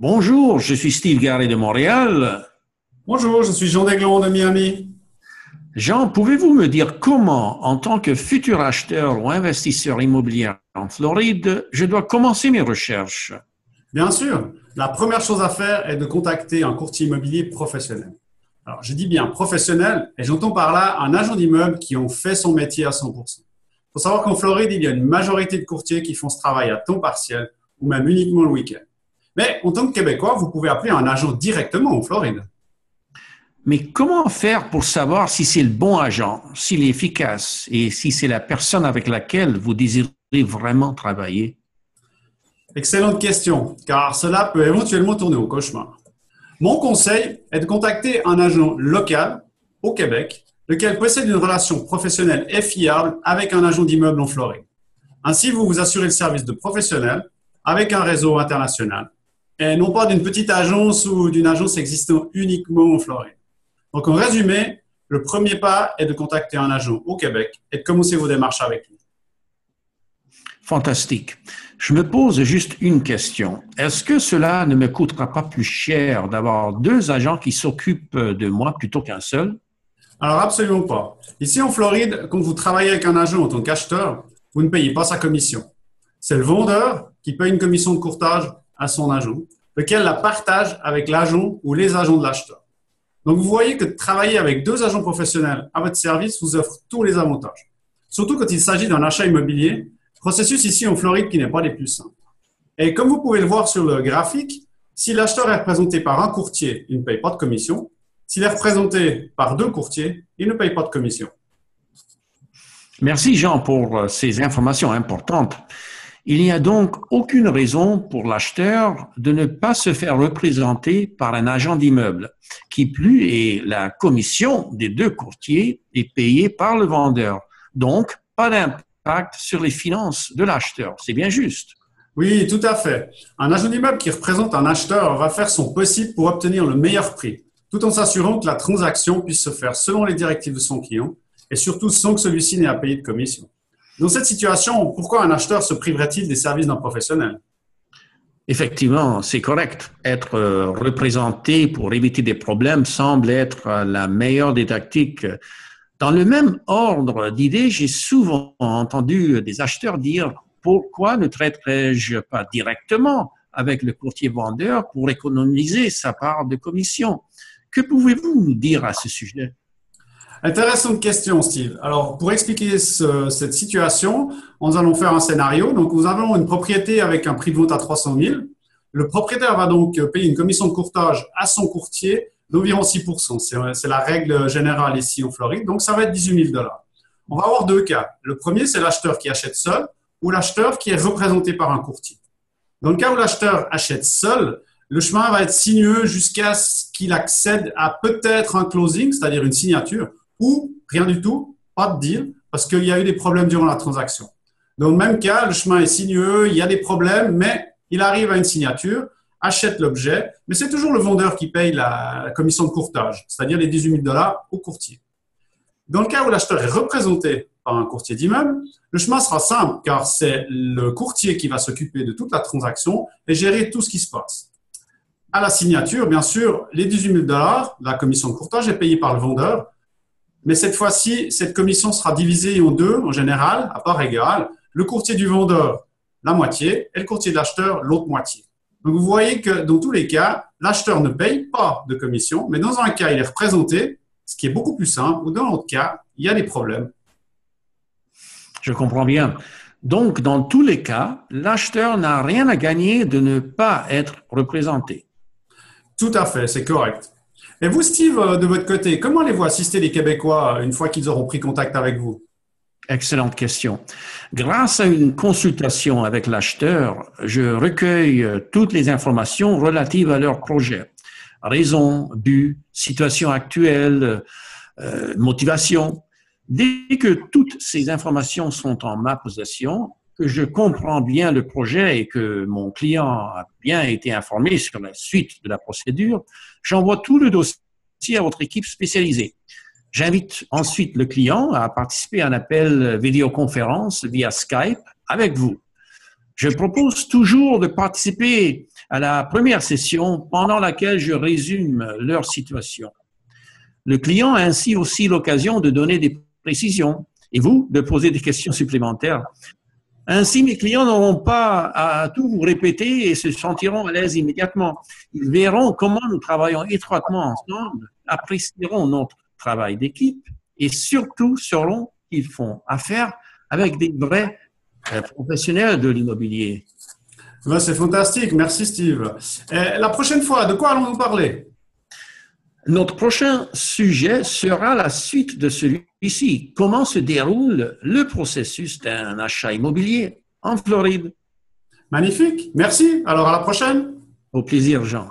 Bonjour, je suis Steve Garret de Montréal. Bonjour, je suis Jean Desglons de Miami. Jean, pouvez-vous me dire comment, en tant que futur acheteur ou investisseur immobilier en Floride, je dois commencer mes recherches? Bien sûr, la première chose à faire est de contacter un courtier immobilier professionnel. Alors, je dis bien professionnel et j'entends par là un agent d'immeuble qui ont fait son métier à 100%. Il faut savoir qu'en Floride, il y a une majorité de courtiers qui font ce travail à temps partiel ou même uniquement le week-end. Mais en tant que Québécois, vous pouvez appeler un agent directement en Floride. Mais comment faire pour savoir si c'est le bon agent, s'il est efficace et si c'est la personne avec laquelle vous désirez vraiment travailler? Excellente question, car cela peut éventuellement tourner au cauchemar. Mon conseil est de contacter un agent local au Québec, lequel possède une relation professionnelle et fiable avec un agent d'immeuble en Floride. Ainsi, vous vous assurez le service de professionnel avec un réseau international et non pas d'une petite agence ou d'une agence existant uniquement en Floride. Donc, en résumé, le premier pas est de contacter un agent au Québec et de commencer vos démarches avec lui. Fantastique. Je me pose juste une question. Est-ce que cela ne me coûtera pas plus cher d'avoir deux agents qui s'occupent de moi plutôt qu'un seul? Alors, absolument pas. Ici, en Floride, quand vous travaillez avec un agent en tant qu'acheteur, vous ne payez pas sa commission. C'est le vendeur qui paye une commission de courtage à son agent, lequel la partage avec l'agent ou les agents de l'acheteur. Donc, vous voyez que travailler avec deux agents professionnels à votre service vous offre tous les avantages. Surtout quand il s'agit d'un achat immobilier, processus ici en Floride qui n'est pas des plus simples. Et comme vous pouvez le voir sur le graphique, si l'acheteur est représenté par un courtier, il ne paye pas de commission. S'il est représenté par deux courtiers, il ne paye pas de commission. Merci Jean pour ces informations importantes. Il n'y a donc aucune raison pour l'acheteur de ne pas se faire représenter par un agent d'immeuble. Qui plus est, la commission des deux courtiers est payée par le vendeur. Donc, pas d'impact sur les finances de l'acheteur. C'est bien juste. Oui, tout à fait. Un agent d'immeuble qui représente un acheteur va faire son possible pour obtenir le meilleur prix, tout en s'assurant que la transaction puisse se faire selon les directives de son client et surtout sans que celui-ci n'ait à payer de commission. Dans cette situation, pourquoi un acheteur se priverait-il des services d'un professionnel? Effectivement, c'est correct. Être représenté pour éviter des problèmes semble être la meilleure des tactiques. Dans le même ordre d'idées, j'ai souvent entendu des acheteurs dire « Pourquoi ne traiterais-je pas directement avec le courtier vendeur pour économiser sa part de commission ?» Que pouvez-vous nous dire à ce sujet? Intéressante question, Steve. Alors, pour expliquer cette situation, nous allons faire un scénario. Donc, nous avons une propriété avec un prix de vente à 300 000. Le propriétaire va donc payer une commission de courtage à son courtier d'environ 6%. C'est la règle générale ici en Floride. Donc, ça va être 18 000 $. On va avoir deux cas. Le premier, c'est l'acheteur qui achète seul ou l'acheteur qui est représenté par un courtier. Dans le cas où l'acheteur achète seul, le chemin va être sinueux jusqu'à ce qu'il accède à peut-être un closing, c'est-à-dire une signature, ou rien du tout, pas de deal, parce qu'il y a eu des problèmes durant la transaction. Dans le même cas, le chemin est sinueux, il y a des problèmes, mais il arrive à une signature, achète l'objet, mais c'est toujours le vendeur qui paye la commission de courtage, c'est-à-dire les 18 000 $ au courtier. Dans le cas où l'acheteur est représenté par un courtier d'immeuble, le chemin sera simple, car c'est le courtier qui va s'occuper de toute la transaction et gérer tout ce qui se passe. À la signature, bien sûr, les 18 000 $, la commission de courtage est payée par le vendeur, mais cette fois-ci, cette commission sera divisée en deux, en général, à part égale. Le courtier du vendeur, la moitié, et le courtier de l'acheteur, l'autre moitié. Donc, vous voyez que dans tous les cas, l'acheteur ne paye pas de commission, mais dans un cas, il est représenté, ce qui est beaucoup plus simple, ou dans l'autre cas, il y a des problèmes. Je comprends bien. Donc, dans tous les cas, l'acheteur n'a rien à gagner de ne pas être représenté. Tout à fait, c'est correct. Et vous, Steve, de votre côté, comment allez-vous assister les Québécois une fois qu'ils auront pris contact avec vous? Excellente question. Grâce à une consultation avec l'acheteur, je recueille toutes les informations relatives à leur projet. Raison, but, situation actuelle, motivation. Dès que toutes ces informations sont en ma possession, que je comprends bien le projet et que mon client a bien été informé sur la suite de la procédure, j'envoie tout le dossier à votre équipe spécialisée. J'invite ensuite le client à participer à un appel vidéoconférence via Skype avec vous. Je propose toujours de participer à la première session pendant laquelle je résume leur situation. Le client a ainsi aussi l'occasion de donner des précisions et vous, de poser des questions supplémentaires. Ainsi, mes clients n'auront pas à tout vous répéter et se sentiront à l'aise immédiatement. Ils verront comment nous travaillons étroitement ensemble, apprécieront notre travail d'équipe et surtout sauront qu'ils font affaire avec des vrais professionnels de l'immobilier. C'est fantastique. Merci, Steve. La prochaine fois, de quoi allons-nous parler? Notre prochain sujet sera la suite de celui-ci. Comment se déroule le processus d'un achat immobilier en Floride? Magnifique. Merci. Alors, à la prochaine. Au plaisir, Jean.